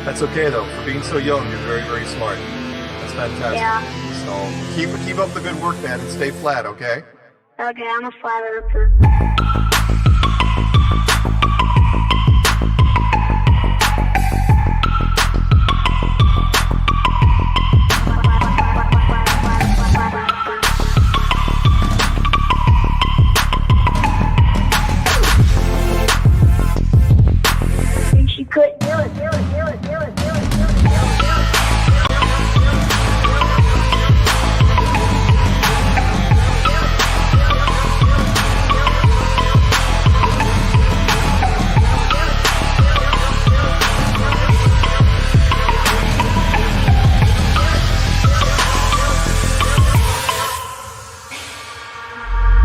That's okay though. For being so young, you're very, very smart. That's fantastic. Yeah. So keep up the good work, man, and stay flat, okay? Okay, I'm a flat earther.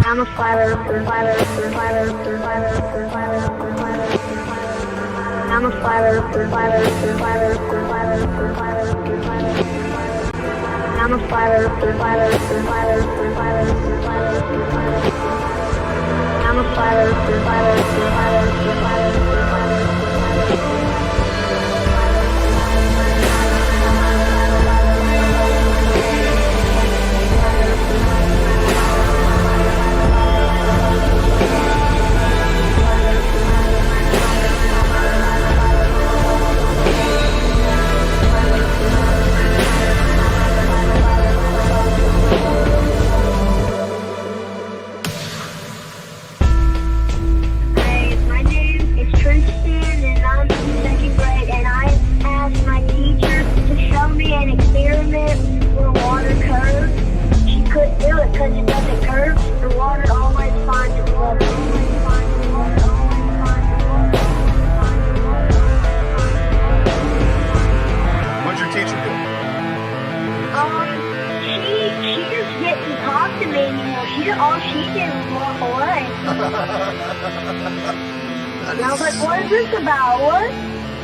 I'm a flat earther, flat earther, flat earther, flat earther, flat earther, flat earther, flat earther. I'm a flat earther, flat earther, flat earther, flat earther, flat earther, flat earther. I'm a flat earther, flat earther, flat earther, flat earther, flat earther, flat earther. I'm a flat earther, flat earther, flat earther, flat earther, flat earther, flat earther.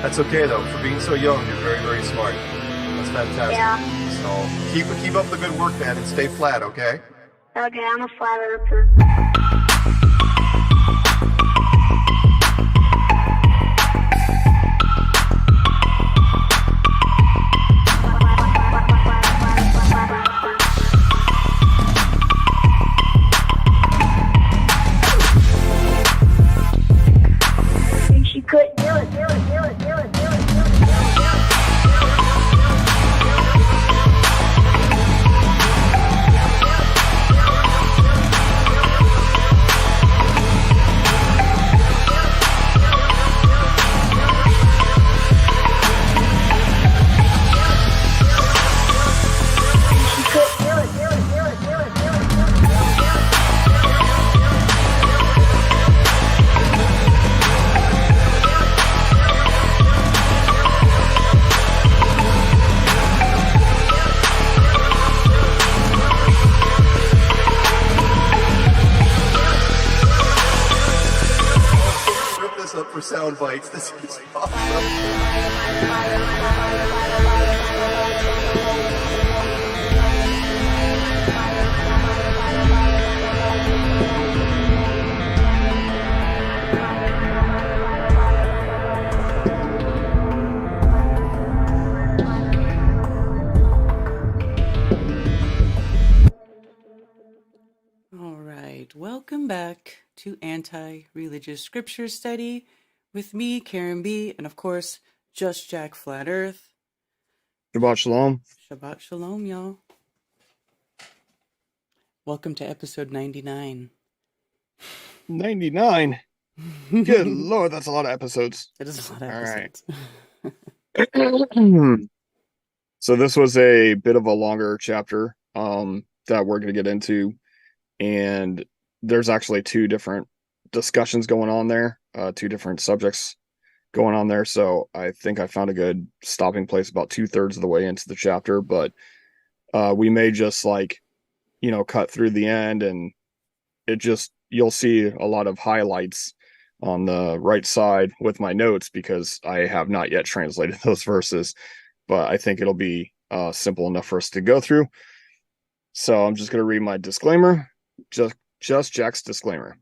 That's okay though. For being so young, you're very, very smart. That's fantastic. Yeah. So keep up the good work, man, and stay flat, okay? Okay, I'm a flat earther. For sound bites. This is awesome. All right, welcome back to Anti-Religious Scripture Study with me, Karen B, and of course, Just Jack Flat Earth. Shabbat Shalom. Shabbat Shalom, y'all. Welcome to episode 99. 99. Good Lord, that's a lot of episodes. It is a lot of All right. episodes. So this was a bit of a longer chapter that we're going to get into, and there's actually two different discussions going on there, two different subjects going on there. So I think I found a good stopping place about 2/3 of the way into the chapter, but we may just cut through the end, and you'll see a lot of highlights on the right side with my notes because I have not yet translated those verses, but I think it'll be simple enough for us to go through. So I'm just going to read my disclaimer, just Jack's disclaimer.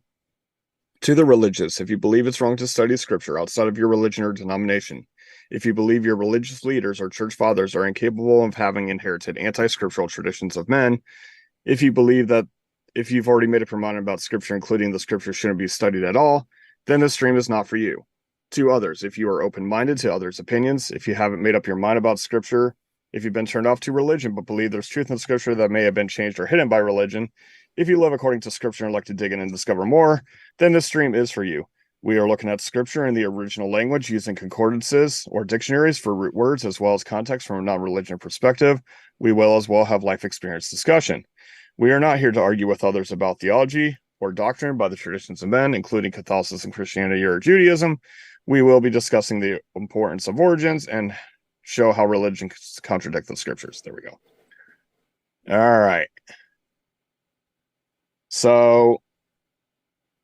To the religious, if you believe it's wrong to study scripture outside of your religion or denomination, if you believe your religious leaders or church fathers are incapable of having inherited anti-scriptural traditions of men, if you believe that if you've already made up your mind about scripture, including the scripture shouldn't be studied at all, then this stream is not for you. To others, if you are open-minded to others' opinions, if you haven't made up your mind about scripture, if you've been turned off to religion but believe there's truth in scripture that may have been changed or hidden by religion, if you live according to scripture and like to dig in and discover more, then this stream is for you. We are looking at scripture in the original language using concordances or dictionaries for root words as well as context from a non-religion perspective. We will as well have life experience discussion. We are not here to argue with others about theology or doctrine by the traditions of men, including Catholicism, Christianity, or Judaism. We will be discussing the importance of origins and show how religion contradicts the scriptures. There we go. All right. So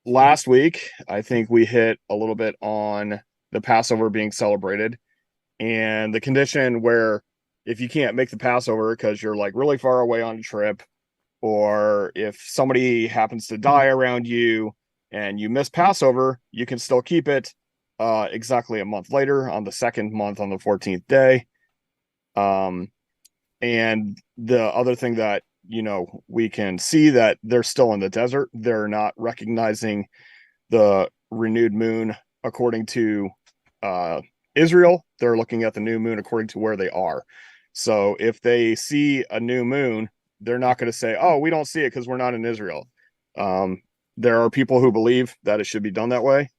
last week, I think we hit a little bit on the Passover being celebrated and the condition where if you can't make the Passover because you're like really far away on a trip, or if somebody happens to die around you and you miss Passover, you can still keep it exactly a month later on the second month on the 14th day. And the other thing that, we can see that they're still in the desert. They're not recognizing the renewed moon according to Israel. They're looking at the new moon according to where they are. So if they see a new moon, they're not going to say, oh, we don't see it because we're not in Israel. There are people who believe that it should be done that way.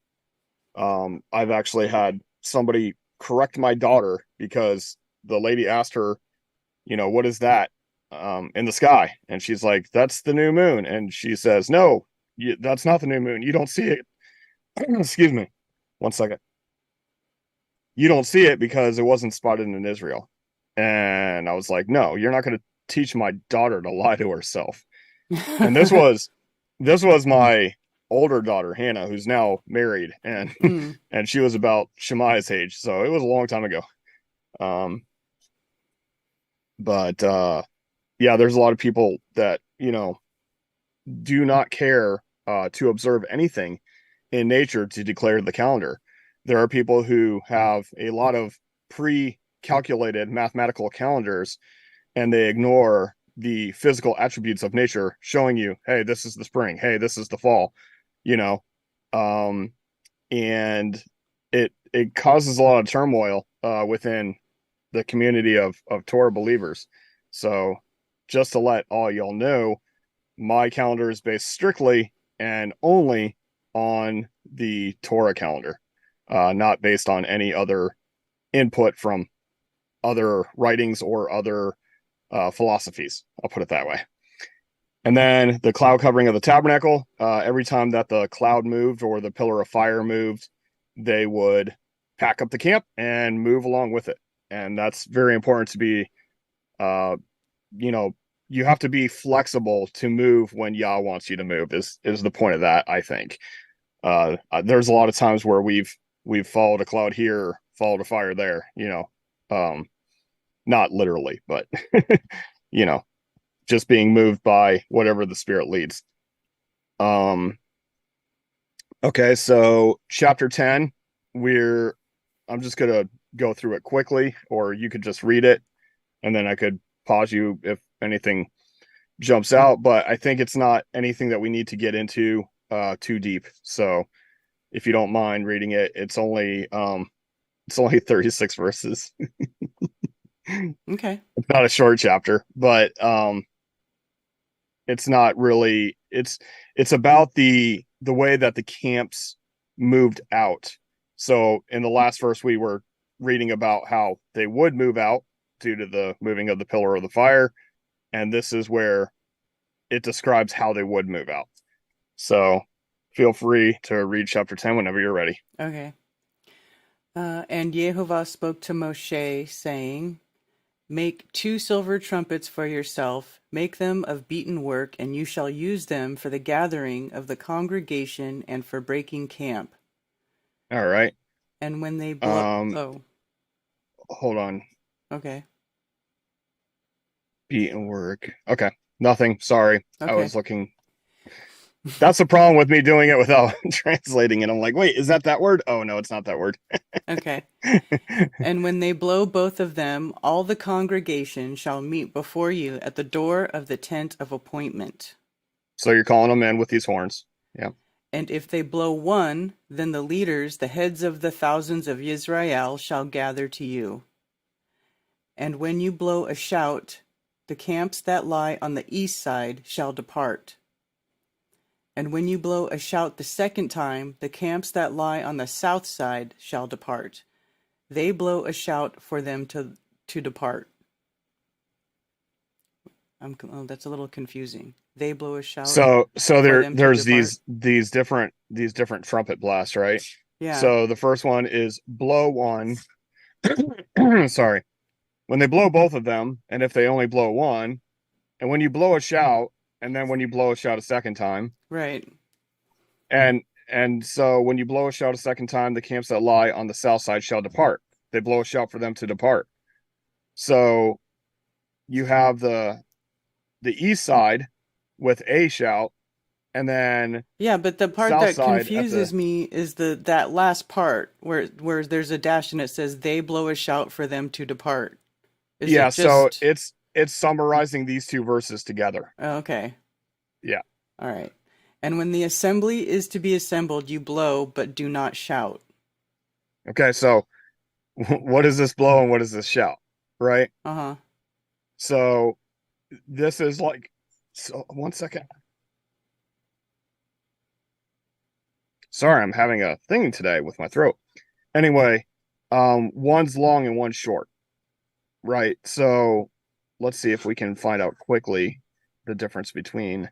I've actually had somebody correct my daughter because the lady asked her, what is that in the sky? And she's like, that's the new moon. And she says, no, that's not the new moon. You don't see it. Excuse me. 1 second. You don't see it because it wasn't spotted in Israel. And I was like, no, you're not going to teach my daughter to lie to herself. And this was my older daughter, Hannah, who's now married, and and she was about Shemaiah's age, so it was a long time ago. But there's a lot of people that do not care to observe anything in nature to declare the calendar. There are people who have a lot of pre-calculated mathematical calendars, and they ignore the physical attributes of nature, showing you, hey, this is the spring, hey, this is the fall, and it causes a lot of turmoil within the community of Torah believers. So just to let all y'all know, my calendar is based strictly and only on the Torah calendar, not based on any other input from other writings or other philosophies. I'll put it that way. And then the cloud covering of the tabernacle, every time that the cloud moved or the pillar of fire moved, they would pack up the camp and move along with it. And that's very important to be, you have to be flexible to move when Yah wants you to move is the point of that, I think. There's a lot of times where we've followed a cloud here, followed a fire there, not literally, but, just being moved by whatever the Spirit leads. Okay, so chapter 10, I'm just going to go through it quickly, or you could just read it, and then I could pause you if anything jumps out, but I think it's not anything that we need to get into too deep. So if you don't mind reading it, it's only 36 verses. Okay. It's not a short chapter, but It's not really, it's about the way that the camps moved out. So in the last verse, we were reading about how they would move out due to the moving of the pillar of the fire. And this is where it describes how they would move out. So feel free to read chapter 10 whenever you're ready. Okay. And Yehovah spoke to Moshe, saying, Make 2 silver trumpets for yourself, make them of beaten work, and you shall use them for the gathering of the congregation and for breaking camp. All right. And when they blow... Hold on. Okay. Beaten work. Okay. Nothing. Sorry. Okay. I was looking. That's the problem with me doing it without translating it. I'm like, wait, is that word? Oh, no, it's not that word. Okay. And when they blow both of them, all the congregation shall meet before you at the door of the tent of appointment. So you're calling them in with these horns. Yeah. And if they blow one, then the leaders, the heads of the thousands of Israel, shall gather to you. And when you blow a shout, the camps that lie on the east side shall depart. And when you blow a shout the second time, the camps that lie on the south side shall depart. They blow a shout for them to depart. That's a little confusing. They blow a shout. So there's these different trumpet blasts, right? Yeah. So the first one is blow one. Sorry. When they blow both of them, and if they only blow one, and when you blow a shout, and then when you blow a shout a second time. Right. And so when you blow a shout a second time, the camps that lie on the south side shall depart. They blow a shout for them to depart. So you have the east side with a shout, and then yeah, but the part that confuses me is that last part where there's a dash and it says they blow a shout for them to depart. So it's summarizing these 2 verses together. Oh, okay. Yeah. All right. And when the assembly is to be assembled, you blow, but do not shout. Okay, so what is this blow and what is this shout? Right? Uh-huh. So this is like, so 1 second. Sorry, I'm having a thing today with my throat. Anyway, one's long and one's short. Right. So let's see if we can find out quickly the difference between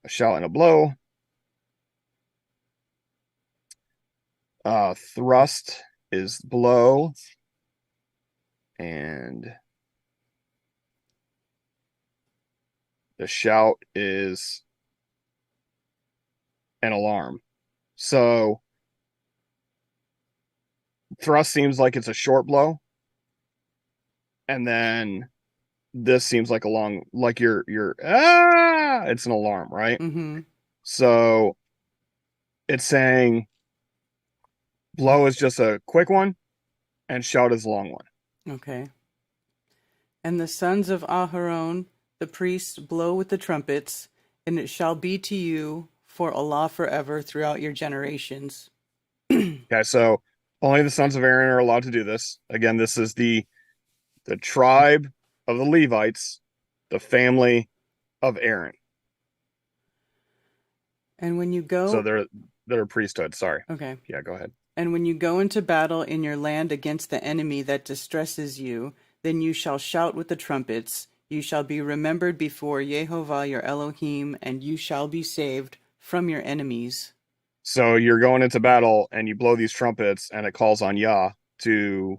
a shout and a blow. Thrust is blow, and the shout is an alarm. So thrust seems like it's a short blow, and then this seems like a long, like you're it's an alarm, right? Mm-hmm. So it's saying blow is just a quick one and shout is a long one. Okay. And the sons of Aharon, the priests, blow with the trumpets, and it shall be to you for a law forever throughout your generations. Okay, so only the sons of Aaron are allowed to do this. Again, this is the tribe of the Levites, the family of Aaron. And when you go... So they're a priesthood, sorry. Okay. Yeah, go ahead. And when you go into battle in your land against the enemy that distresses you, then you shall shout with the trumpets. You shall be remembered before Yehovah your Elohim, and you shall be saved from your enemies. So you're going into battle and you blow these trumpets and it calls on Yah to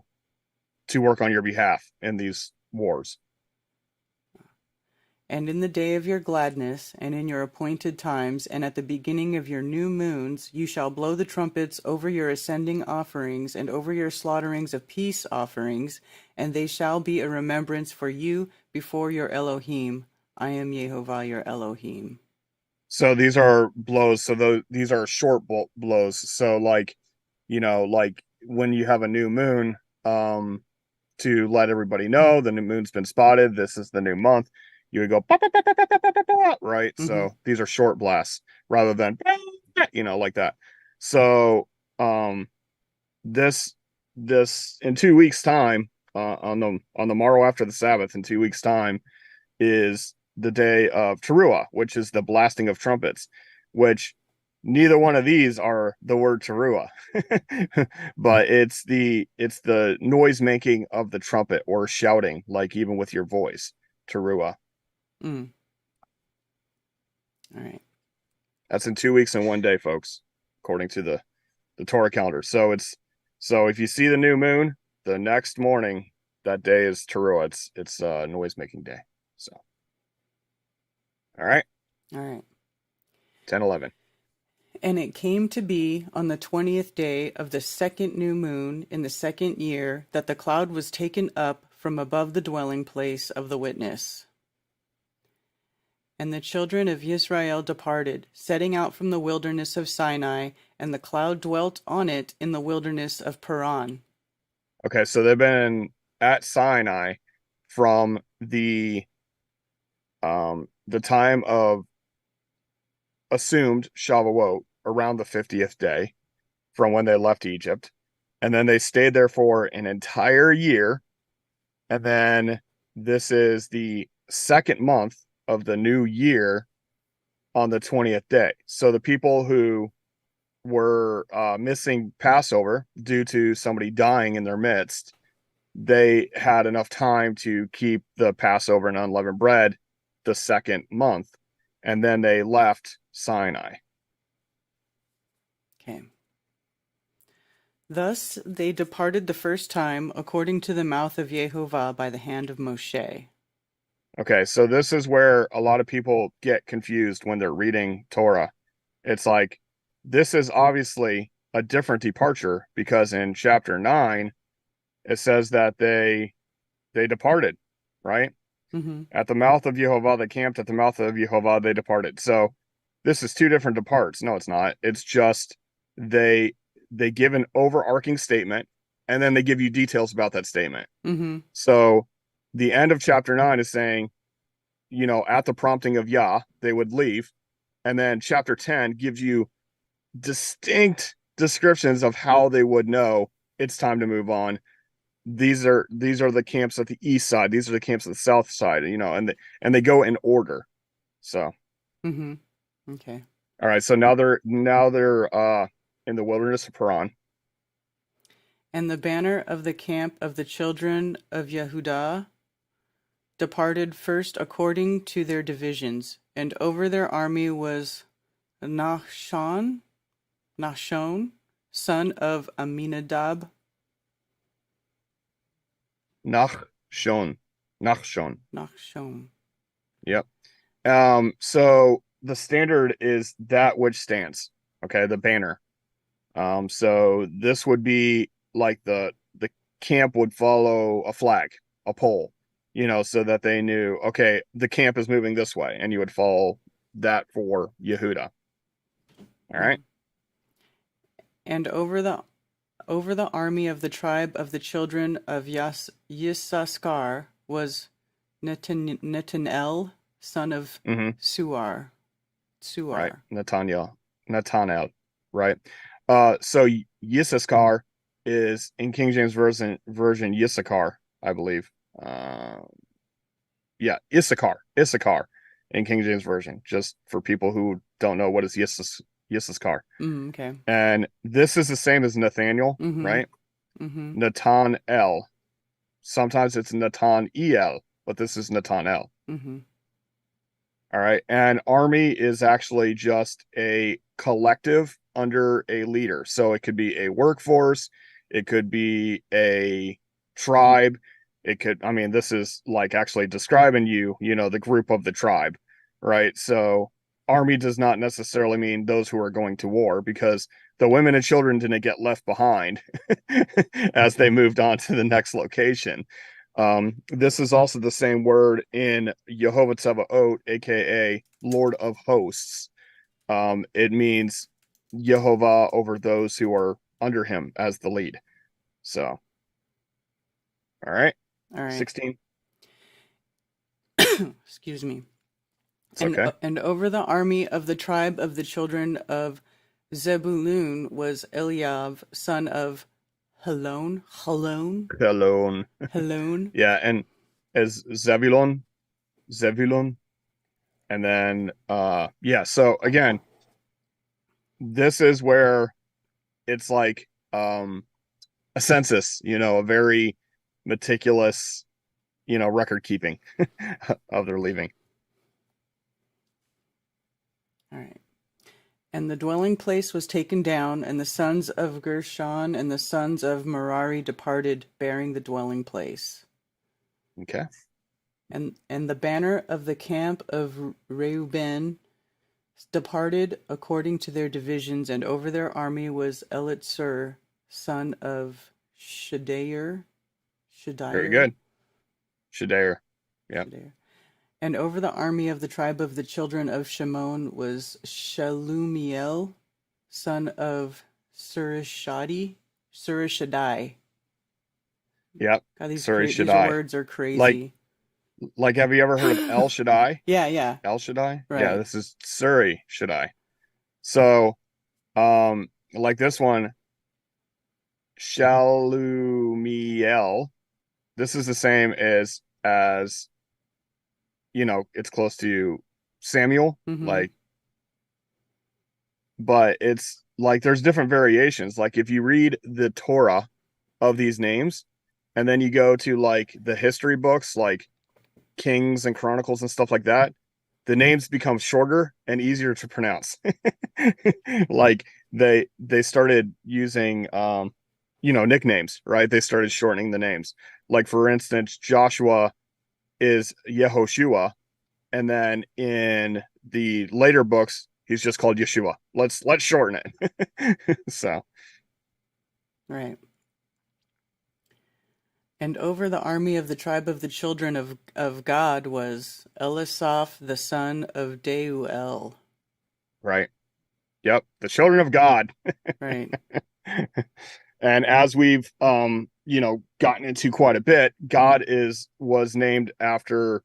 work on your behalf in these wars. And in the day of your gladness, and in your appointed times, and at the beginning of your new moons, you shall blow the trumpets over your ascending offerings, and over your slaughterings of peace offerings, and they shall be a remembrance for you before your Elohim. I am Yehovah your Elohim. So these are blows. So these are short blows. So like when you have a new moon, to let everybody know the new moon's been spotted. This is the new month. You would go, bah, bah, bah, bah, bah, bah, bah, bah, right? Mm-hmm. So these are short blasts rather than, like that. So this in 2 weeks time, on the morrow after the Sabbath, in 2 weeks time, is the day of Teruah, which is the blasting of trumpets, which neither one of these are the word Teruah, but it's the noise making of the trumpet or shouting, like even with your voice, Teruah. Mm. All right. That's in 2 weeks and 1 day, folks, according to the Torah calendar. So if you see the new moon, the next morning, that day is Teruah. It's noise making day. So, all right, All right. 10-11. And it came to be on the 20th day of the second new moon in the second year that the cloud was taken up from above the dwelling place of the witness. And the children of Israel departed, setting out from the wilderness of Sinai, and the cloud dwelt on it in the wilderness of Paran. Okay, so they've been at Sinai from the time of assumed Shavuot around the 50th day from when they left Egypt, and then they stayed there for an entire year, and then this is the second month of the new year on the 20th day. So the people who were missing Passover due to somebody dying in their midst, they had enough time to keep the Passover and unleavened bread the second month, and then they left Sinai. Okay. Thus they departed the first time according to the mouth of Jehovah by the hand of Moshe. Okay, so this is where a lot of people get confused when they're reading Torah. It's like, this is obviously a different departure, because in chapter 9, it says that they departed, right? Mm-hmm. At the mouth of Jehovah, they camped. At the mouth of Jehovah, they departed. So this is two different departs. No, it's not. It's just they give an overarching statement, and then they give you details about that statement. Mm-hmm. So the end of chapter 9 is saying, at the prompting of Yah, they would leave. And then chapter 10 gives you distinct descriptions of how they would know it's time to move on. These are the camps at the east side. These are the camps at the south side, and they go in order. So, Mm-hmm. Okay. all right. So now they're in the wilderness of Paran. And the banner of the camp of the children of Yehudah departed first according to their divisions, and over their army was Nahshon, son of Aminadab. Nachshon. Yep. So the standard is that which stands. Okay, the banner. So this would be like the camp would follow a flag, a pole, so that they knew, okay, the camp is moving this way, and you would follow that for Yehuda. All right. And over the army of the tribe of the children of Yissaschar was Netanel, son of Suar. Right. Nathanael. Right. So Yissaschar is in King James version Yissachar, I believe. Issachar in King James version, just for people who don't know what is Yissaschar. Okay. And this is the same as Nathaniel, right? Mm-hmm. Nathanael. Sometimes it's Nathaniel, but this is Nathanael. Mm-hmm. All right. And army is actually just a collective under a leader. So it could be a workforce, it could be a tribe, this is like actually describing the group of the tribe, right? So army does not necessarily mean those who are going to war, because the women and children didn't get left behind as they moved on to the next location. This is also the same word in Yehovah Tzevaot, aka Lord of Hosts. It means Yehovah over those who are under him as the lead. So, all right. 16. Excuse me. It's okay. And over the army of the tribe of the children of Zebulun was Eliav, son of Helon. Yeah, and as Zebulun, And then yeah, so again, this is where it's like a census, a very meticulous, record keeping of their leaving. All right. And the dwelling place was taken down, and the sons of Gershon and the sons of Merari departed, bearing the dwelling place. Okay. And the banner of the camp of Reuben departed according to their divisions, and over their army was Elitzur, son of Shedaiah. Very good. Shedaiah. Yeah. And over the army of the tribe of the children of Shimon was Shalumiel, son of Surishadai. Yep. God, these Surishadai. words are crazy. Like, have you ever heard of El Shaddai? Yeah. El Shaddai? Right. Yeah, this is Suri Shaddai. So, like this one, Shalumiel. This is the same as it's close to Samuel, Mm-hmm. but it's like there's different variations. Like if you read the Torah of these names, and then you go to like the history books, like Kings and Chronicles and stuff like that, the names become shorter and easier to pronounce. Like they started using nicknames, right? They started shortening the names. Like for instance, Joshua is Yehoshua, and then in the later books, he's just called Yeshua. Let's shorten it. So, Right. And over the army of the tribe of the children of God was Elisaph, the son of Deuel. right. Yep. The children of God. Right. And as we've gotten into quite a bit, God was named after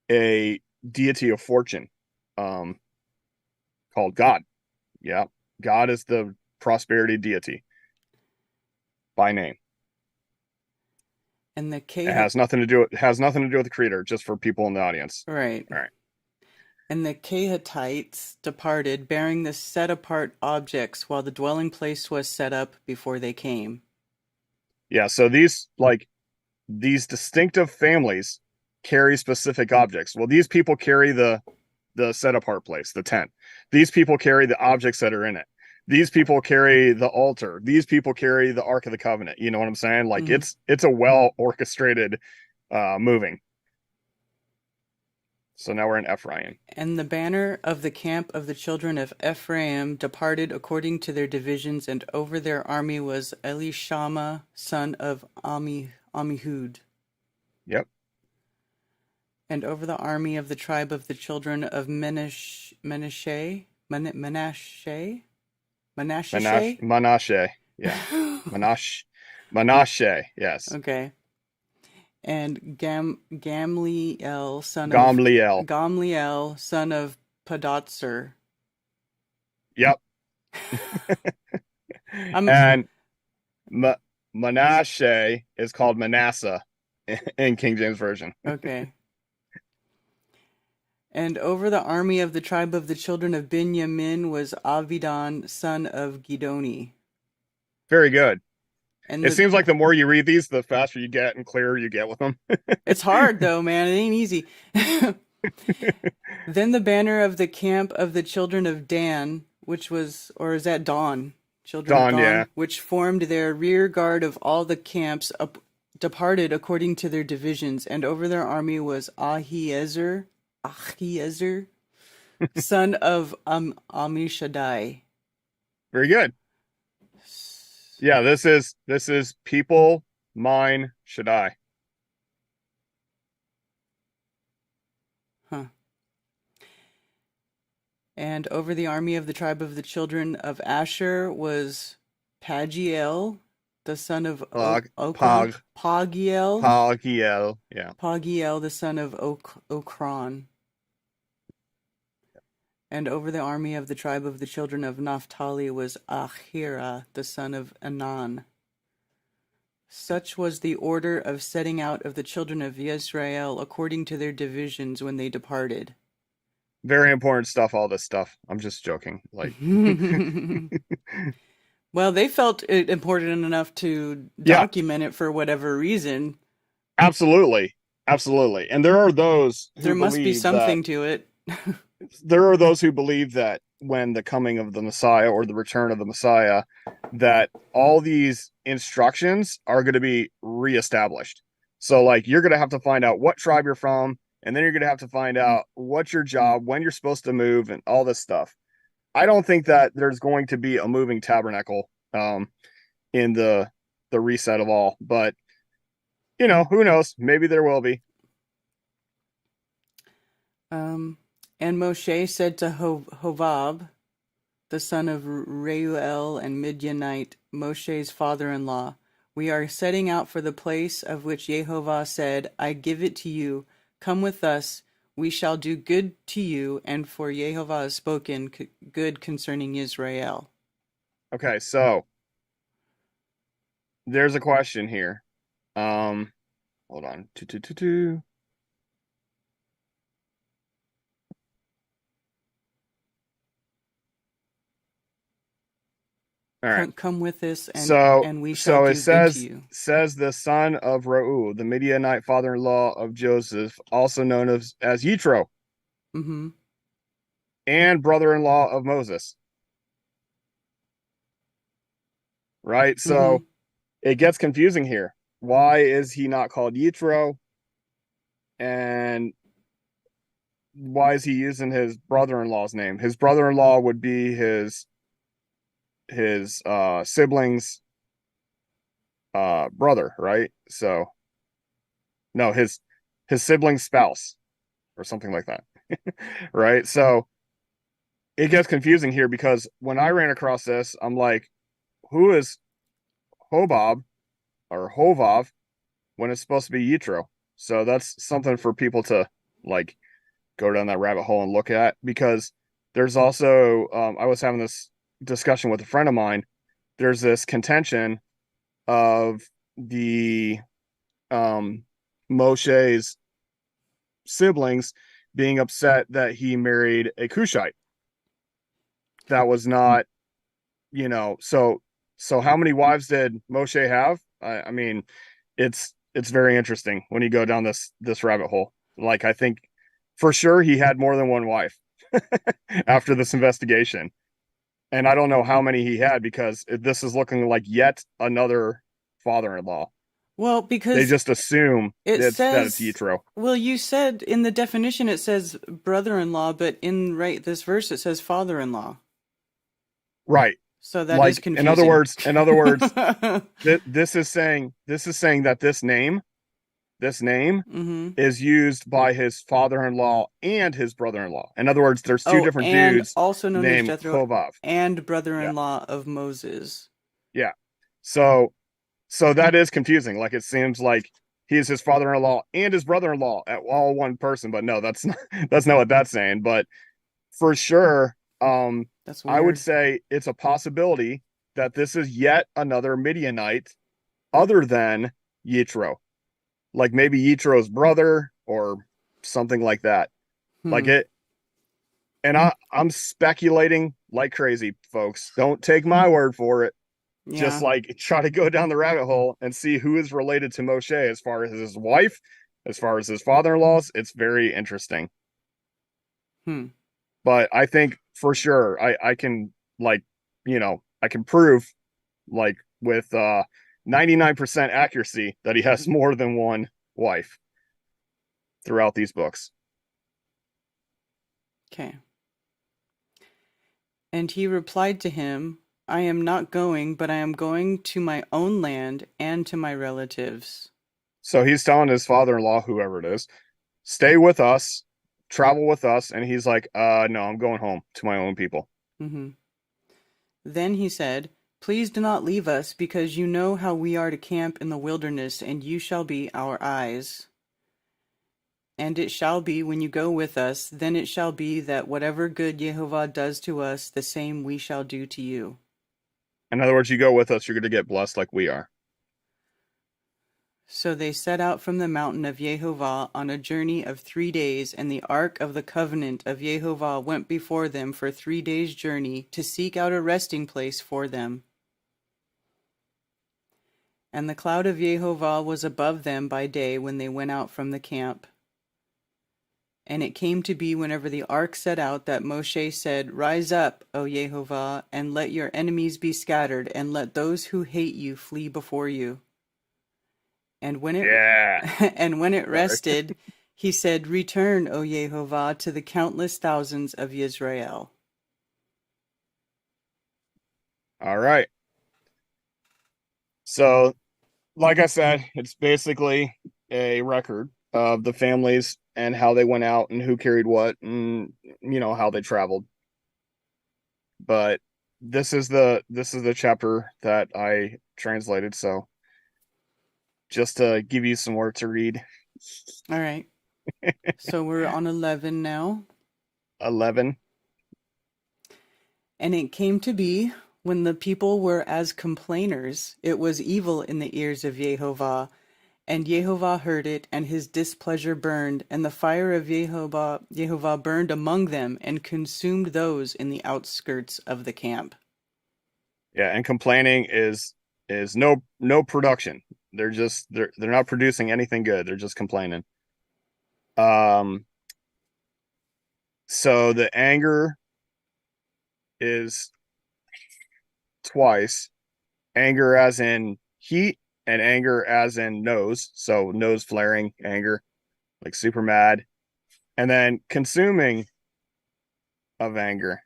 a deity of fortune called God. Yeah. God is the prosperity deity by name. And the It has nothing to do with the creator, just for people in the audience. Right. All right. And the Kahatites departed, bearing the set apart objects, while the dwelling place was set up before they came. Yeah, so these distinctive families carry specific objects. Well, these people carry the set apart place, the tent. These people carry the objects that are in it. These people carry the altar. These people carry the Ark of the Covenant. You know what I'm saying? Like it's a well orchestrated moving. So now we're in Ephraim. And the banner of the camp of the children of Ephraim departed according to their divisions, and over their army was Elishama, son of Amihud. Yep. And over the army of the tribe of the children of Manasseh. Menashe. Yeah. Menashe. Yes. Okay. And Gamliel, son of Padatsur. Yep. And Menashe is called Manasseh in King James Version. Okay. And over the army of the tribe of the children of Benjamin was Avidan, son of Gidoni. Very good. And it seems like the more you read these, the faster you get and clearer you get with them. It's hard though, man. It ain't easy. Then the banner of the camp of the children of Dan, which was, or is that Dawn? Children of Dawn, yeah. Which formed their rear guard of all the camps, departed according to their divisions, and over their army was Ahiezer, son of Amishadai. Very good. Yeah, this is people, mine, Shaddai. Huh. And over the army of the tribe of the children of Asher was Pagiel, the son of Pagiel. Yeah. Pagiel, the son of Okron. And over the army of the tribe of the children of Naphtali was Ahira, the son of Anan. Such was the order of setting out of the children of Israel according to their divisions when they departed. Very important stuff, all this stuff. I'm just joking. Like, Well, they felt it important enough to yeah, document it for whatever reason. absolutely. Absolutely. And There must be something to it. there are those who believe that when the coming of the Messiah or the return of the Messiah, that all these instructions are going to be reestablished. So, like, you're going to have to find out what tribe you're from, and then you're going to have to find out what's your job, when you're supposed to move, and all this stuff. I don't think that there's going to be a moving tabernacle in the reset of all, but who knows? Maybe there will be. And Moshe said to Hovab, the son of Reuel and Midianite, Moshe's father-in-law, "We are setting out for the place of which Jehovah said, I give it to you. Come with us. We shall do good to you, and for Jehovah has spoken good concerning Israel." Okay, so there's a question here. Hold on. All right. Come with us, So and we shall it do good to you. says the son of Reuel, the Midianite father-in-law of Joseph, also known as Yitro, Mm-hmm. and brother-in-law of Moses. Right? So Mm-hmm. it gets confusing here. Why is he not called Yitro? And why is he using his brother-in-law's name? His brother-in-law would be his siblings brother, right? So no, his sibling's spouse or something like that. Right? So it gets confusing here because when I ran across this, I'm like, who is Hobab or Hovav when it's supposed to be Yitro? So that's something for people to like go down that rabbit hole and look at, because there's also I was having this discussion with a friend of mine. There's this contention of the Moshe's siblings being upset that he married a Cushite. That was not, so how many wives did Moshe have? I mean, it's very interesting when you go down this rabbit hole. Like, I think for sure he had more than one wife after this investigation. And I don't know how many he had, because this is looking like yet another father-in-law. Well, They because just assume it that it's says, Yitro. well, you said in the definition it says brother-in-law, but in this verse it says father-in-law. Right. So that is Like, confusing. in other words, this is saying that this name Mm-hmm. is used by his father-in-law and his brother-in-law. In other words, there's two Oh, different and dudes also known as named Jethro, Hovav. and Yeah. brother-in-law of Moses. Yeah. So that is confusing. Like, it seems like he's his father-in-law and his brother-in-law at all one person, but no, that's not, that's not what that's saying. But for sure, That's I would weird. say it's a possibility that this is yet another Midianite other than Yitro. Like, maybe Yitro's brother or something like that. Like Hmm. it, and I'm speculating like crazy, folks. Don't take my word for it. Just Yeah. like try to go down the rabbit hole and see who is related to Moshe as far as his wife, as far as his father-in-laws. It's very interesting. Hmm. But I think for sure I can, like, I can prove, like, with 99% accuracy that he has more than one wife throughout these books. Okay. And he replied to him, "I am not going, but I am going to my own land and to my relatives." So he's telling his father-in-law, whoever it is, stay with us, travel with us, and he's like, no, I'm going home to my own people. Mm-hmm. Then he said, "Please do not leave us, because you know how we are to camp in the wilderness, and you shall be our eyes. And it shall be, when you go with us, then it shall be that whatever good Jehovah does to us, the same we shall do to you." In other words, you go with us, you're going to get blessed like we are. So they set out from the mountain of Jehovah on a journey of 3 days, and the ark of the covenant of Jehovah went before them for 3 days' journey to seek out a resting place for them. And the cloud of Jehovah was above them by day when they went out from the camp. And it came to be whenever the ark set out that Moshe said, Rise up, O Jehovah, and let your enemies be scattered, and let those who hate you flee before you. And when it Yeah. and when it Sorry. rested, he said, Return, O Jehovah, to the countless thousands of Israel. All right. So, like I said, it's basically a record of the families and how they went out and who carried what and how they traveled. But this is the chapter that I translated, so just to give you some more to read. All right. So we're on 11 now. 11. And it came to be, when the people were as complainers, it was evil in the ears of Jehovah. And Jehovah heard it, and his displeasure burned, and the fire of Jehovah burned among them, and consumed those in the outskirts of the camp. Yeah, and complaining is no production. They're not producing anything good. They're just complaining. So the anger is twice. Anger as in heat and anger as in nose. So nose flaring, anger, like super mad. And then consuming of anger.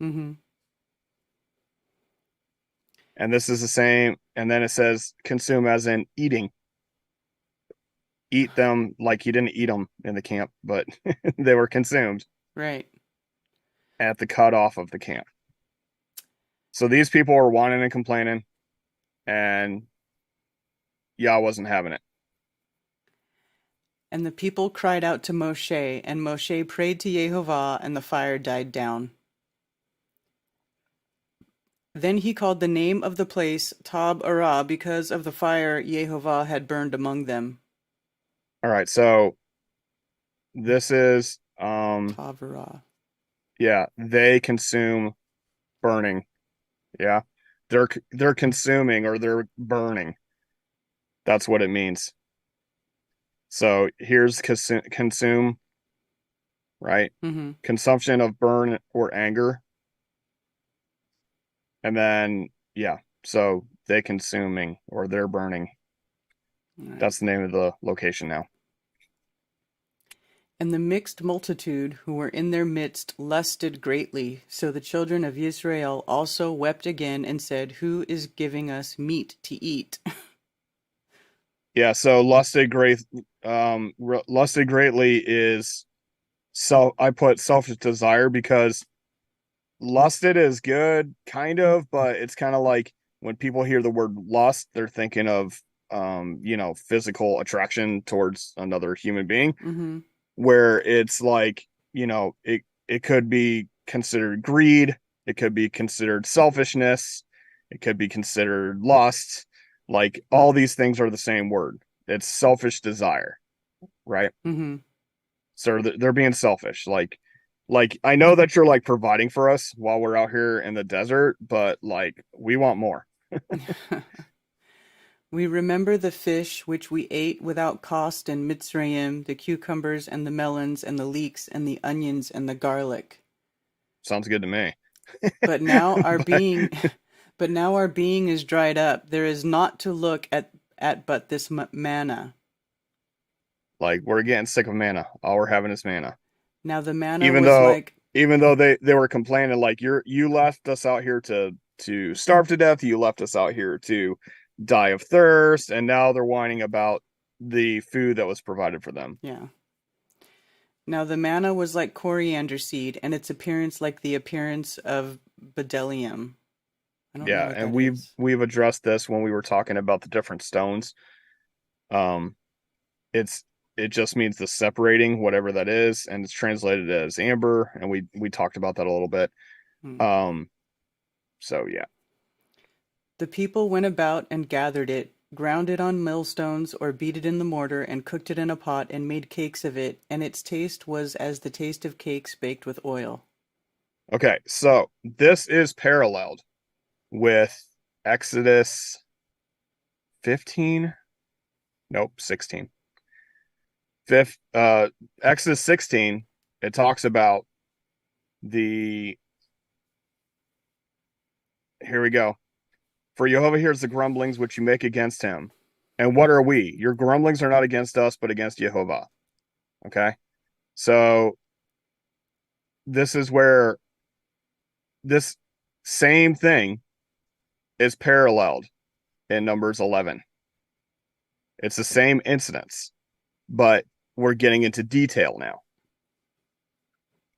Mm-hmm. And this is the same. And then it says consume as in eating. Eat them like you didn't eat them in the camp, but they were consumed. Right. At the cutoff of the camp. So these people were whining and complaining, and Yah wasn't having it. And the people cried out to Moshe, and Moshe prayed to Jehovah, and the fire died down. Then he called the name of the place Tab-arah, because of the fire Jehovah had burned among them. All right, so this is Tab-arah. Yeah, they consume burning. Yeah. They're consuming or they're burning. That's what it means. So here's consume, right? Mm-hmm. Consumption of burn or anger. And then, yeah, so they consuming or they're burning. Right. That's the name of the location now. And the mixed multitude who were in their midst lusted greatly. So the children of Israel also wept again and said, Who is giving us meat to eat? Yeah, so lusted greatly is I put selfish desire because lusted is good, kind of, but it's kind of like when people hear the word lust, they're thinking of physical attraction towards another human being. Mm-hmm. Where it's like, it could be considered greed, it could be considered selfishness, it could be considered lust. Like all these things are the same word. It's selfish desire, right? Mm-hmm. So they're being selfish. Like I know that you're like providing for us while we're out here in the desert, but like we want more. We remember the fish which we ate without cost in Mitzrayim, the cucumbers and the melons and the leeks and the onions and the garlic. Sounds good to me. But now our being is dried up. There is naught to look at but this manna. Like we're getting sick of manna. All we're having is manna. Now the manna Even though they were complaining, like you left us out here to starve to death, you left us out here to die of thirst, and now they're whining about the food that was provided for them. Yeah. Now the manna was like coriander seed, and its appearance like the appearance of bdellium. Yeah, and we've addressed this when we were talking about the different stones. It just means the separating, whatever that is, and it's translated as amber, and we talked about that a little bit. So yeah. The people went about and gathered it, ground it on millstones, or beat it in the mortar, and cooked it in a pot, and made cakes of it, and its taste was as the taste of cakes baked with oil. Okay, so this is paralleled with Exodus 15. Nope, 16. Exodus 16, it talks about here we go. For Jehovah hears the grumblings which you make against him. And what are we? Your grumblings are not against us, but against Jehovah. Okay? So this is where this same thing is paralleled in Numbers 11. It's the same incidents, but we're getting into detail now.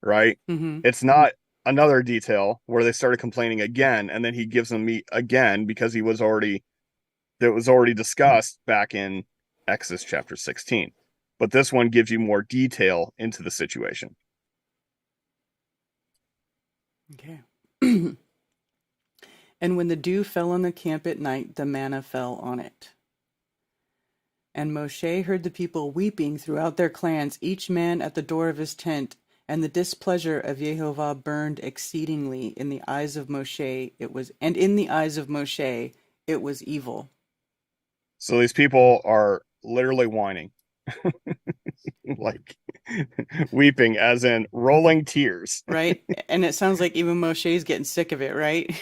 Right? Mm-hmm. It's not another detail where they started complaining again, and then he gives them meat again because that was already discussed back in Exodus chapter 16. But this one gives you more detail into the situation. Okay. And when the dew fell on the camp at night, the manna fell on it. And Moshe heard the people weeping throughout their clans, each man at the door of his tent. And the displeasure of Jehovah burned exceedingly in the eyes of Moshe. In the eyes of Moshe, it was evil. So these people are literally whining, like weeping, as in rolling tears. Right? And it sounds like even Moshe's getting sick of it, right?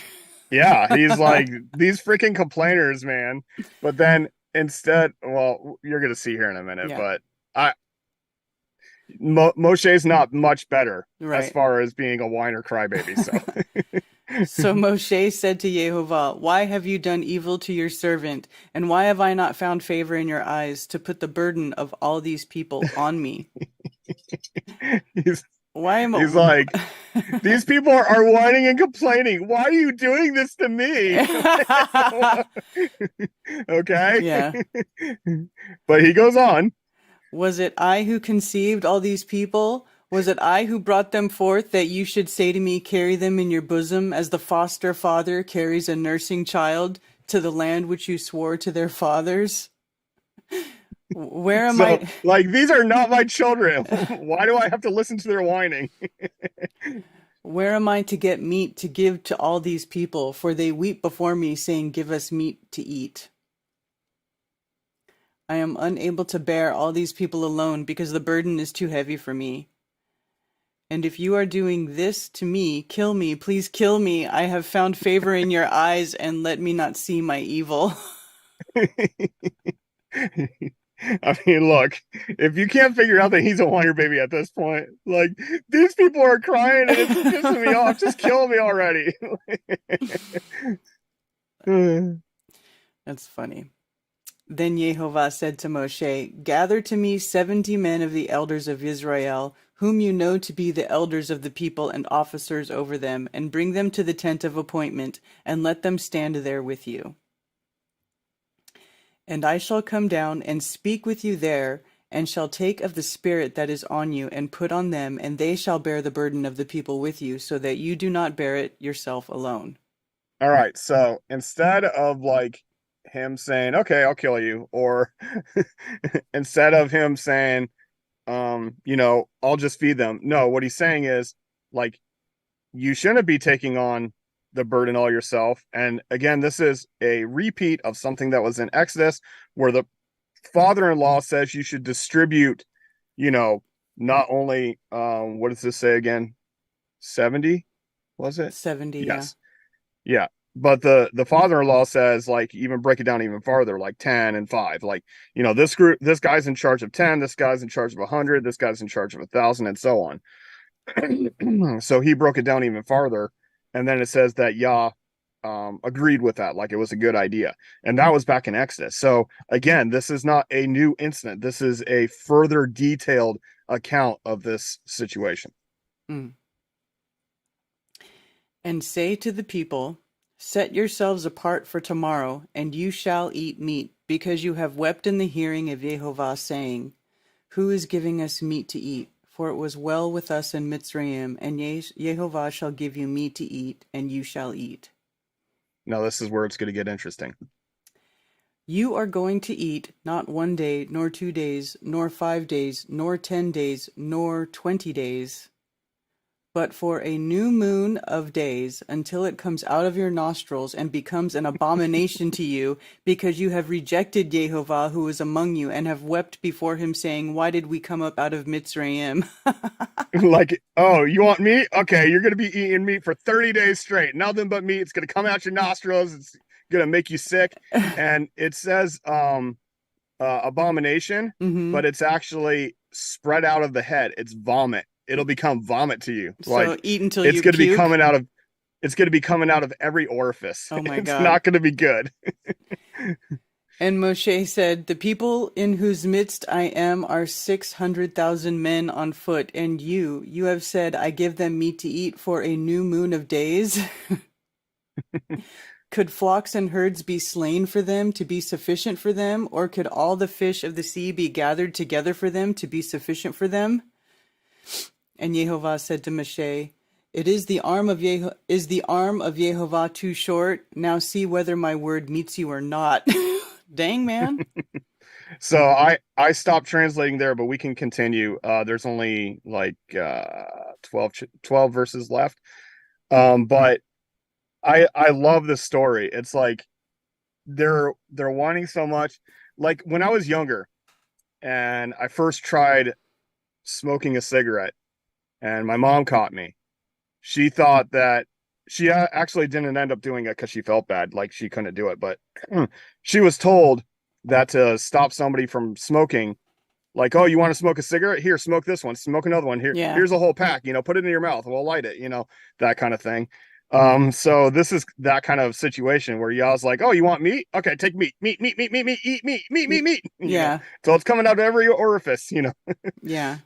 Yeah, he's like, these freaking complainers, man. But then instead, well, you're gonna see here in a minute, Yeah. but Moshe's not much better Right. as far as being a whiner crybaby. So Moshe said to Jehovah, why have you done evil to your servant? And why have I not found favor in your eyes to put the burden of all these people on me? he's Why am he's like, these people are whining and complaining. Why are you doing this to me? Okay. Yeah. But he goes on. Was it I who conceived all these people? Was it I who brought them forth, that you should say to me, carry them in your bosom, as the foster father carries a nursing child to the land which you swore to their fathers? Where am I? Like, these are not my children. Why do I have to listen to their whining? Where am I to get meat to give to all these people? For they weep before me, saying, give us meat to eat. I am unable to bear all these people alone, because the burden is too heavy for me. And if you are doing this to me, kill me, please kill me. I have found favor in your eyes, and let me not see my evil. I mean, look, if you can't figure out that he's a whiner baby at this point, like, these people are crying and it's pissing me off. Just kill me already. That's funny. Then Jehovah said to Moshe, gather to me 70 men of the elders of Israel, whom you know to be the elders of the people and officers over them, and bring them to the tent of appointment, and let them stand there with you. And I shall come down and speak with you there, and shall take of the spirit that is on you, and put on them, and they shall bear the burden of the people with you, so that you do not bear it yourself alone. All right, so instead of like him saying, okay, I'll kill you, or instead of him saying, I'll just feed them. No, what he's saying is, like, you shouldn't be taking on the burden all yourself. And again, this is a repeat of something that was in Exodus, where the father-in-law says you should distribute, not only, what does this say again? 70? Was it? 70, yes. Yeah. But the father-in-law says, like, even break it down even farther, like 10 and 5. Like, this guy's in charge of 10, this guy's in charge of 100, this guy's in charge of 1,000, and so on. So he broke it down even farther. And then it says that Yah agreed with that, like it was a good idea. And that was back in Exodus. So again, this is not a new incident. This is a further detailed account of this situation. And say to the people, set yourselves apart for tomorrow, and you shall eat meat, because you have wept in the hearing of Jehovah, saying, who is giving us meat to eat? For it was well with us in Mitzrayim, and Jehovah shall give you meat to eat, and you shall eat. Now this is where it's going to get interesting. You are going to eat not 1 day, nor 2 days, nor 5 days, nor 10 days, nor 20 days, but for a new moon of days, until it comes out of your nostrils and becomes an abomination to you, because you have rejected Jehovah who is among you, and have wept before him, saying, Why did we come up out of Mitzrayim? Like, oh, you want meat? Okay, you're going to be eating meat for 30 days straight. Nothing but meat. It's going to come out your nostrils. It's going to make you sick. And it says abomination, but it's actually spread out of the head. It's vomit. It'll become vomit to you. So Like, eat until it's you going to be puke? coming out of it's going to be coming out of every orifice. Oh my It's God. not going to be good. And Moshe said, The people in whose midst I am are 600,000 men on foot, and you have said, I give them meat to eat for a new moon of days. Could flocks and herds be slain for them to be sufficient for them, or could all the fish of the sea be gathered together for them to be sufficient for them? And Yehovah said to Moshe, is the arm of Yehovah too short? Now see whether my word meets you or not. Dang, man. So I stopped translating there, but we can continue. There's only like 12 verses left. But I love this story. It's like they're wanting so much. Like when I was younger and I first tried smoking a cigarette and my mom caught me. She thought that she actually didn't end up doing it because she felt bad, like she couldn't do it. But she was told that to stop somebody from smoking, like, oh, you want to smoke a cigarette? Here, smoke this one. Smoke another one. Here's a whole pack. Put it in your mouth. We'll light it. That kind of thing. So this is that kind of situation where y'all's like, oh, you want meat? Okay, take meat. Eat meat. Yeah. So it's coming out of every orifice. Yeah.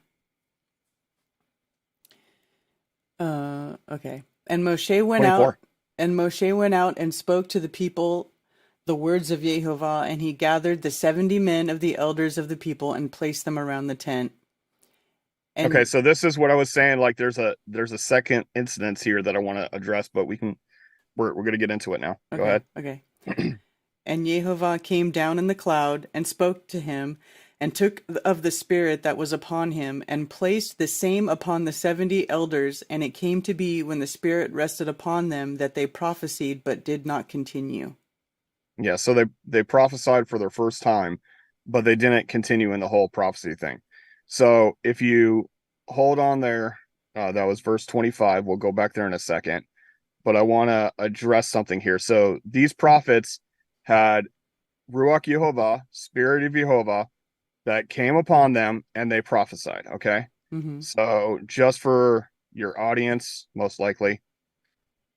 Okay. And Moshe went 24. out, and spoke to the people the words of Yehovah, and he gathered the 70 men of the elders of the people and placed them around the tent. And okay, so this is what I was saying. Like, there's a second incident here that I want to address, but we're going to get into it now. Go ahead. Okay. And Yehovah came down in the cloud and spoke to him, and took of the spirit that was upon him, and placed the same upon the 70 elders. And it came to be, when the spirit rested upon them, that they prophesied, but did not continue. Yeah, so they prophesied for their first time, but they didn't continue in the whole prophecy thing. So if you hold on there, that was verse 25. We'll go back there in a second, but I want to address something here. So these prophets had Ruach Yehovah, Spirit of Jehovah, that came upon them, and they prophesied. Okay. Mm-hmm. So just for your audience, most likely.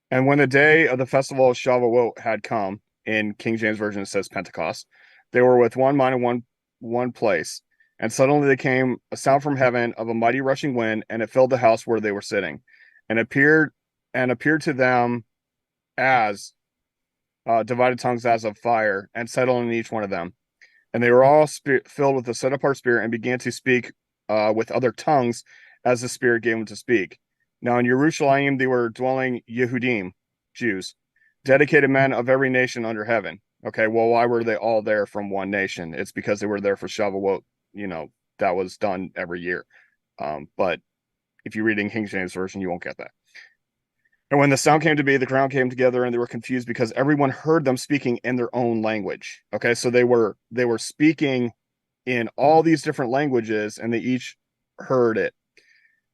And when the day of the festival of Shavuot had come, in King James Version it says Pentecost, they were with one mind in one place. And suddenly there came a sound from heaven of a mighty rushing wind, and it filled the house where they were sitting, and appeared to them as divided tongues as of fire, and settled in each one of them. And they were all filled with the set apart spirit, and began to speak with other tongues as the Spirit gave them to speak. Now in Jerusalem they were dwelling Yehudim, Jews, dedicated men of every nation under heaven. Okay, well, why were they all there from one nation? It's because they were there for Shavuot. That was done every year. But if you're reading King James Version, you won't get that. And when the sound came to be, the crowd came together, and they were confused because everyone heard them speaking in their own language. Okay, so they were speaking in all these different languages, and they each heard it.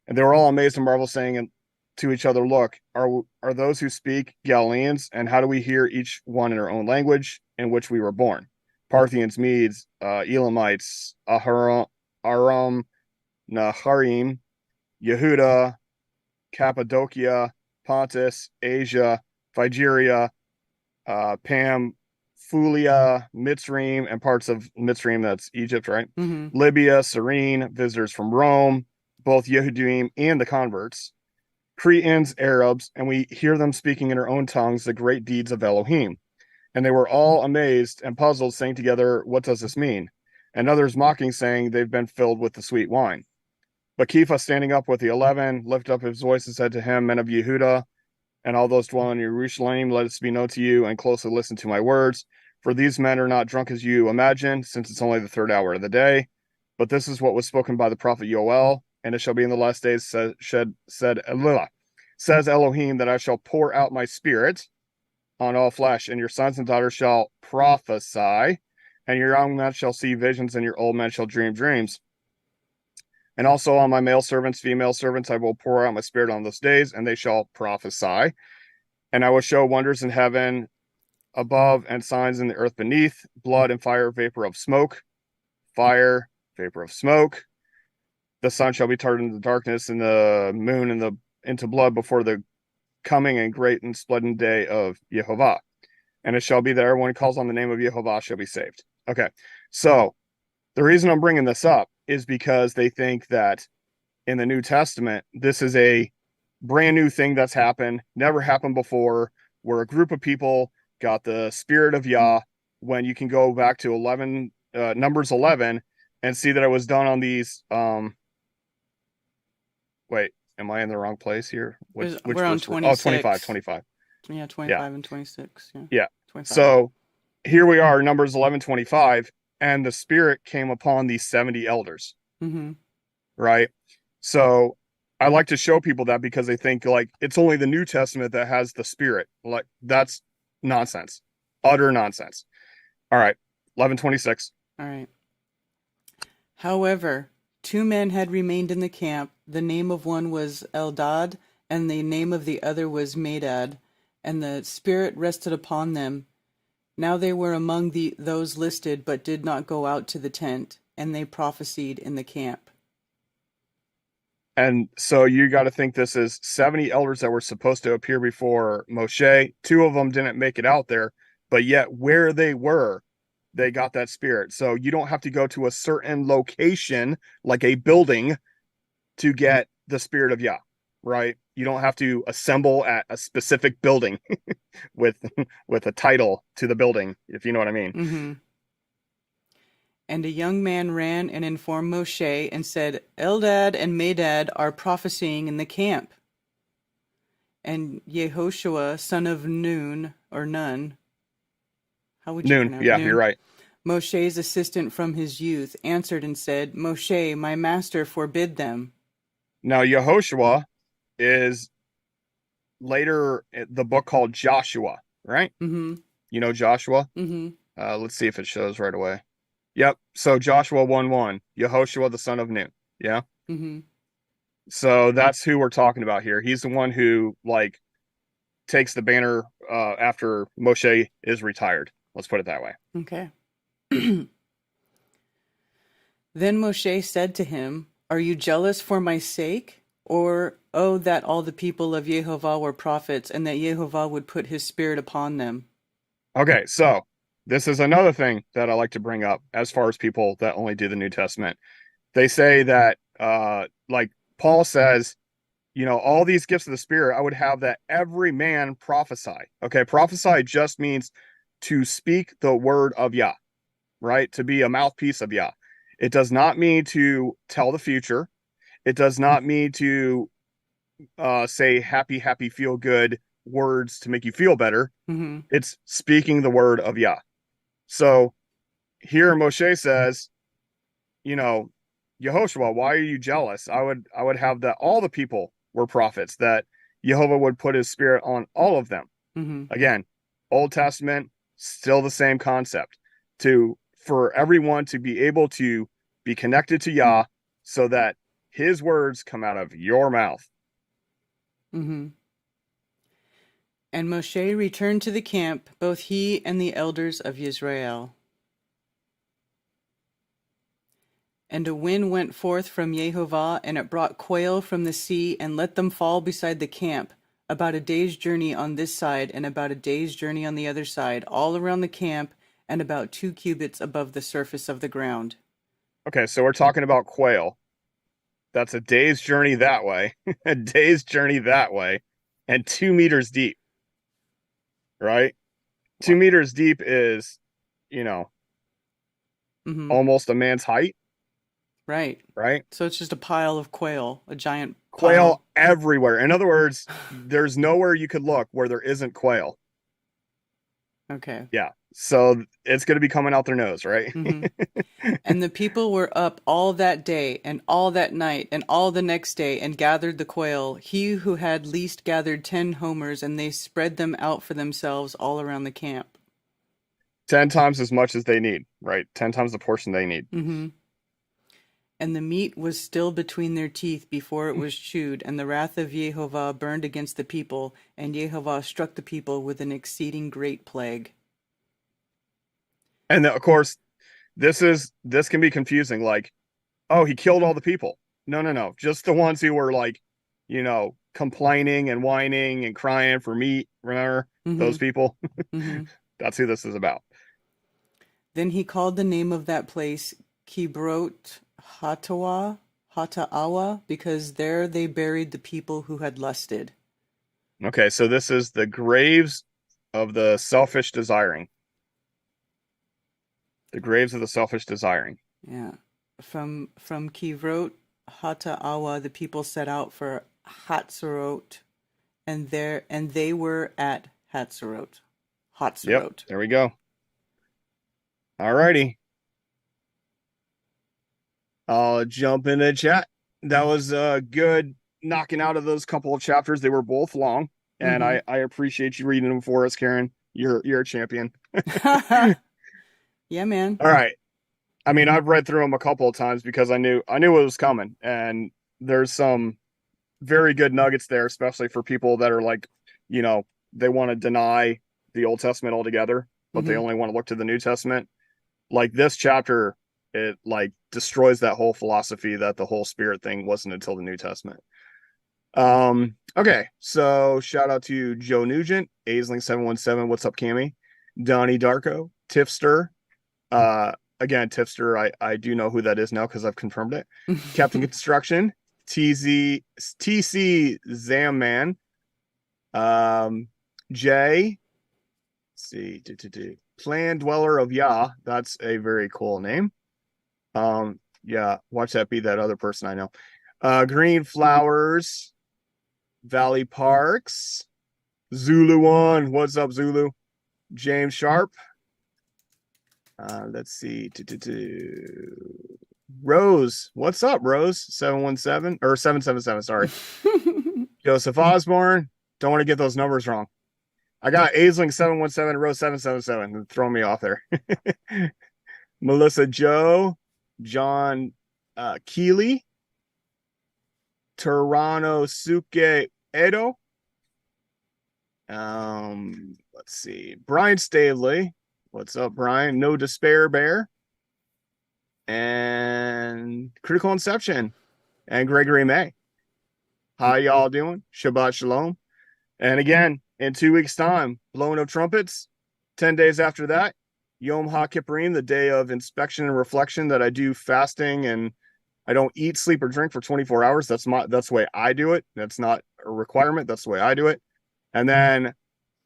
And they were all amazed and marveled, saying to each other, look, are those who speak Galileans? And how do we hear each one in our own language in which we were born? Parthians, Medes, Elamites, Aram, Naharim, Yehuda, Cappadocia, Pontus, Asia, Phrygia, Pamphylia, Mitzrayim, and parts of Mitzrayim, that's Egypt, right? Mm-hmm. Libya, Cyrene, visitors from Rome, both Yehudim and the converts, Cretans, Arabs, and we hear them speaking in our own tongues the great deeds of Elohim. And they were all amazed and puzzled, saying together, what does this mean? And others mocking, saying they've been filled with the sweet wine. But Kepha, standing up with the 11, lifted up his voice and said to him, men of Yehuda, and all those dwelling in Jerusalem, let us be known to you, and closely listen to my words. For these men are not drunk as you imagine, since it's only the third hour of the day. But this is what was spoken by the prophet Yoel, and it shall be in the last days, says Elohim, that I shall pour out my spirit on all flesh, and your sons and daughters shall prophesy, and your young men shall see visions, and your old men shall dream dreams. And also on my male servants, female servants, I will pour out my spirit on those days, and they shall prophesy. And I will show wonders in heaven above and signs in the earth beneath, blood and fire, vapor of smoke. Fire, vapor of smoke. The sun shall be turned into darkness, and the moon into blood before the coming and great and splendid day of Yehovah. And it shall be that everyone who calls on the name of Yehovah shall be saved. Okay, so the reason I'm bringing this up is because they think that in the New Testament, this is a brand new thing that's happened, never happened before, where a group of people got the spirit of Yah, when you can go back to Numbers 11 and see that it was done on these. Wait, am I in the wrong place here? We're on 26. 25. Yeah, 25 and 26. Yeah. 25. So here we are, Numbers 11:25, and the spirit came upon these 70 elders. Mm-hmm. Right? So I like to show people that, because they think like it's only the New Testament that has the spirit. Like, that's nonsense. Utter nonsense. All right. 11:26. All right. However, 2 men had remained in the camp. The name of one was Eldad, and the name of the other was Medad, and the spirit rested upon them. Now they were among those listed, but did not go out to the tent, and they prophesied in the camp. And so you got to think this is 70 elders that were supposed to appear before Moshe. 2 of them didn't make it out there, but yet where they were, they got that spirit. So you don't have to go to a certain location, like a building, to get the spirit of Yah, right? You don't have to assemble at a specific building with a title to the building, if you know what I mean. Mm-hmm. And a young man ran and informed Moshe and said, Eldad and Medad are prophesying in the camp. And Yehoshua, son of Nun, or Nun, how would you Nun, pronounce yeah, Nun? You're right. Moshe's assistant from his youth answered and said, Moshe, my master, forbid them. Now, Yehoshua is later the book called Joshua, right? Mm-hmm. You know Joshua? Mm-hmm. Let's see if it shows right away. Yep. So Joshua 1:1, Yehoshua the son of Nun. Yeah. Mm-hmm. So that's who we're talking about here. He's the one who like takes the banner after Moshe is retired. Let's put it that way. Okay. Then Moshe said to him, Are you jealous for my sake? Or, oh, that all the people of Yehovah were prophets, and that Yehovah would put his spirit upon them. Okay, so this is another thing that I like to bring up as far as people that only do the New Testament. They say that, like Paul says, you know, all these gifts of the Spirit, I would have that every man prophesy. Okay, prophesy just means to speak the word of Yah, right? To be a mouthpiece of Yah. It does not mean to tell the future. It does not mean to say happy, feel good words to make you feel better. Mm-hmm. It's speaking the word of Yah. So here Moshe says, you know, Yehoshua, why are you jealous? I would have that all the people were prophets, that Jehovah would put his spirit on all of them. Mm-hmm. Again, Old Testament, still the same concept, for everyone to be able to be connected to Yah, so that his words come out of your mouth. Mm-hmm. And Moshe returned to the camp, both he and the elders of Israel. And a wind went forth from Yehovah, and it brought quail from the sea, and let them fall beside the camp, about a day's journey on this side, and about a day's journey on the other side, all around the camp, and about 2 cubits above the surface of the ground. Okay, so we're talking about quail. That's a day's journey that way, a day's journey that way, and 2 meters deep. Right? 2 meters deep is, you know, Mm-hmm. almost a man's height. Right. Right? So it's just a pile of quail, a giant Quail pile. everywhere. In other words, there's nowhere you could look where there isn't quail. Okay. Yeah. So it's going to be coming out their nose, right? Hmm. And the people were up all that day and all that night and all the next day and gathered the quail. He who had least gathered 10 homers, and they spread them out for themselves all around the camp. 10 times as much as they need, right? 10 times the portion they need. Hmm. And the meat was still between their teeth before it was chewed, and the wrath of Jehovah burned against the people, and Jehovah struck the people with an exceeding great plague. And of course, this can be confusing. Like, oh, he killed all the people. No. Just the ones who were like, complaining and whining and crying for meat. Remember those people? Hmm. That's who this is about. Then he called the name of that place Kibrot Hataawa, because there they buried the people who had lusted. Okay, so this is the graves of the selfish desiring. The graves of the selfish desiring. Yeah. From Kivrot Hataawa, the people set out for Hatzerot, and they were at Hatzerot. Yep, there we go. All righty. I'll jump in the chat. That was good knocking out of those couple of chapters. They were both long, and I appreciate you reading them for us, Karen. You're a champion. Yeah, man. All right. I mean, I've read through them a couple of times because I knew it was coming, and there's some very good nuggets there, especially for people that are like, they want to deny the Old Testament altogether, but they only want to look to the New Testament. Like this chapter, it like destroys that whole philosophy that the whole spirit thing wasn't until the New Testament. Okay, so shout out to Joe Nugent, Aisling717, what's up, Cammy, Donnie Darko, Tifster. Again, Tipster, I do know who that is now because I've confirmed it. Captain Construction, TC Zamman, Jay, let's see, Plan Dweller of Yah. That's a very cool name. Yeah, watch that be that other person I know. Green Flowers, Valley Parks, Zulu One. What's up, Zulu? James Sharp. Let's see. Rose. What's up, Rose? 717 or 777. Sorry. Joseph Osborne. Don't want to get those numbers wrong. I got Aisling 717, Rose 777. Throw me off there. Melissa Joe. John Keeley. Toronto Suke Edo. Let's see. Brian Stavely. What's up, Brian? No Despair Bear. And Critical Inception. And Gregory May. How y'all doing? Shabbat Shalom. And again, in 2 weeks' time, blowing of trumpets. 10 days after that, Yom HaKippurim, the day of inspection and reflection that I do fasting and I don't eat, sleep, or drink for 24 hours. That's the way I do it. That's not a requirement. That's the way I do it. And then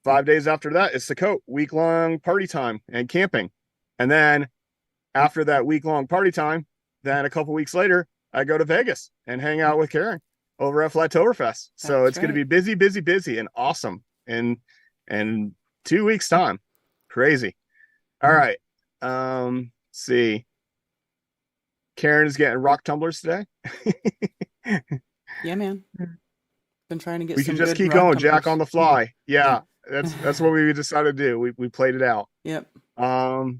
5 days after that is Sukkot, week-long party time and camping. And then after that week-long party time, then a couple weeks later, I go to Vegas and hang out with Karen over at Flattoberfest. So it's going to be busy, and awesome in 2 weeks' time. Crazy. All right. Let's see. Karen is getting rock tumblers today. Yeah, man. Been trying to get. We can just keep going, Jack, on the fly. Yeah. That's what we decided to do. We played it out. Yep. All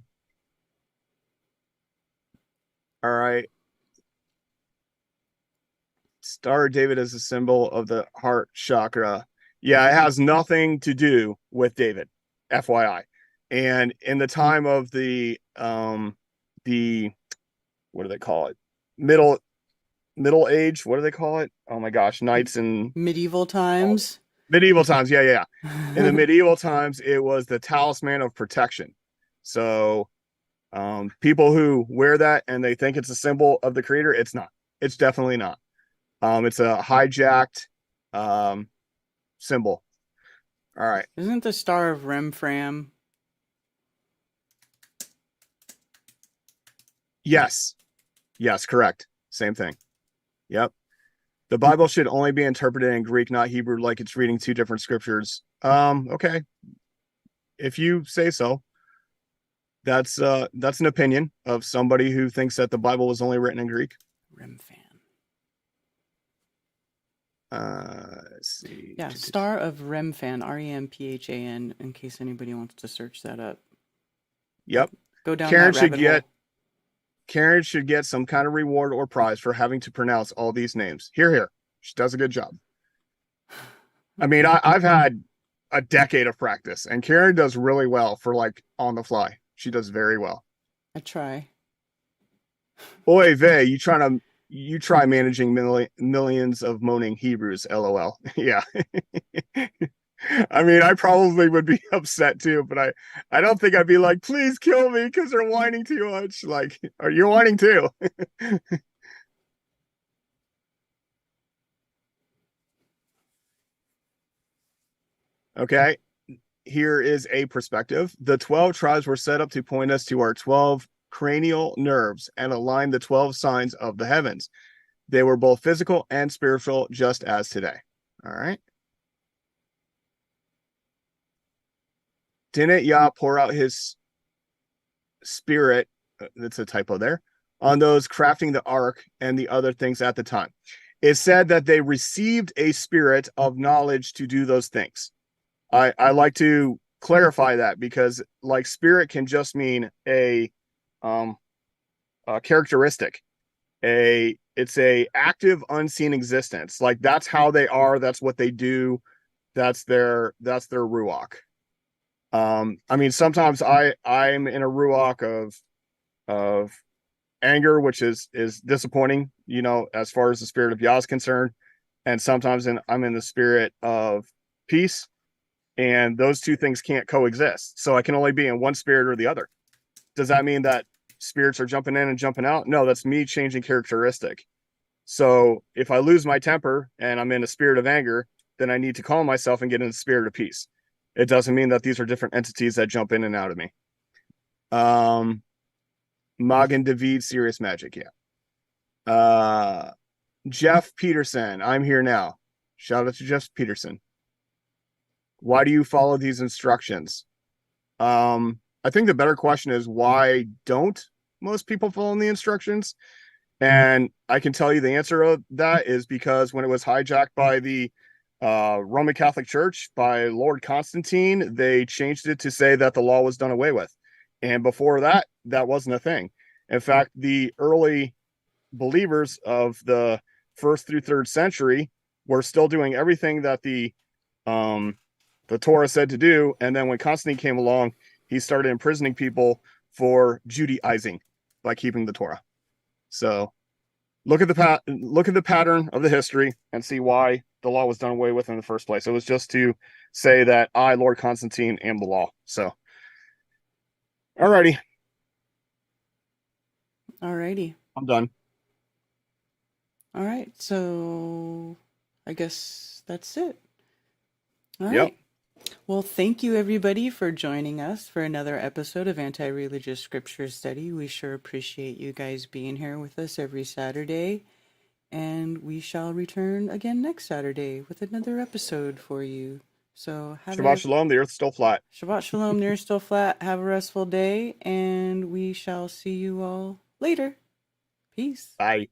right. Star of David is a symbol of the heart chakra. Yeah, it has nothing to do with David, FYI. And in the time of the what do they call it? Middle age. What do they call it? Oh my gosh, knights and medieval times. Medieval times, yeah. In the medieval times, it was the talisman of protection. So people who wear that and they think it's a symbol of the creator, it's not. It's definitely not. It's a hijacked symbol. All right. Isn't the Star of Remfram? Yes, correct. Same thing. Yep. The Bible should only be interpreted in Greek, not Hebrew, like it's reading two different scriptures. Okay. If you say so. That's an opinion of somebody who thinks that the Bible was only written in Greek. Remfan. Let's see. Yeah, Star of Remfan, Remphan, in case anybody wants to search that up. Yep. Go down Karen that rabbit hole. Karen should get some kind of reward or prize for having to pronounce all these names. Here. She does a good job. I mean, I've had a decade of practice, and Karen does really well for like on the fly. She does very well. I try. Oy vey, you try managing millions of moaning Hebrews, lol. Yeah. I mean, I probably would be upset too, but I don't think I'd be like, please kill me because they're whining too much. Like, are you whining too? Okay. Here is a perspective. The 12 tribes were set up to point us to our 12 cranial nerves and align the 12 signs of the heavens. They were both physical and spiritual, just as today. All right. Didn't Yah pour out his spirit, that's a typo there, on those crafting the ark and the other things at the time? It said that they received a spirit of knowledge to do those things. I like to clarify that because like spirit can just mean a characteristic. It's a active unseen existence. Like that's how they are, that's what they do, that's their ruach. I mean, sometimes I'm in a ruach of anger, which is disappointing, you know, as far as the spirit of Yah is concerned. And sometimes I'm in the spirit of peace, and those two things can't coexist. So I can only be in one spirit or the other. Does that mean that spirits are jumping in and jumping out? No, that's me changing characteristic. So if I lose my temper and I'm in a spirit of anger, then I need to calm myself and get in the spirit of peace. It doesn't mean that these are different entities that jump in and out of me. Magen David, Serious Magic, yeah. Jeff Peterson, I'm here now. Shout out to Jeff Peterson. Why do you follow these instructions? I think the better question is, why don't most people follow the instructions? And I can tell you the answer of that is because when it was hijacked by the Roman Catholic Church, by Lord Constantine, they changed it to say that the law was done away with. And before that, that wasn't a thing. In fact, the early believers of the 1st through 3rd century were still doing everything that the Torah said to do. And then when Constantine came along, he started imprisoning people for Judaizing by keeping the Torah. So look at the pattern of the history and see why the law was done away with in the first place. It was just to say that I, Lord Constantine, am the law. So, alrighty. I'm done. All right. So I guess that's it. All right. Yep. Well, thank you everybody for joining us for another episode of Anti-Religious Scripture Study. We sure appreciate you guys being here with us every Saturday. And we shall return again next Saturday with another episode for you. So Shabbat Shalom, the earth's still flat. Shabbat Shalom, the earth's still flat. Have a restful day, and we shall see you all later. Peace. Bye.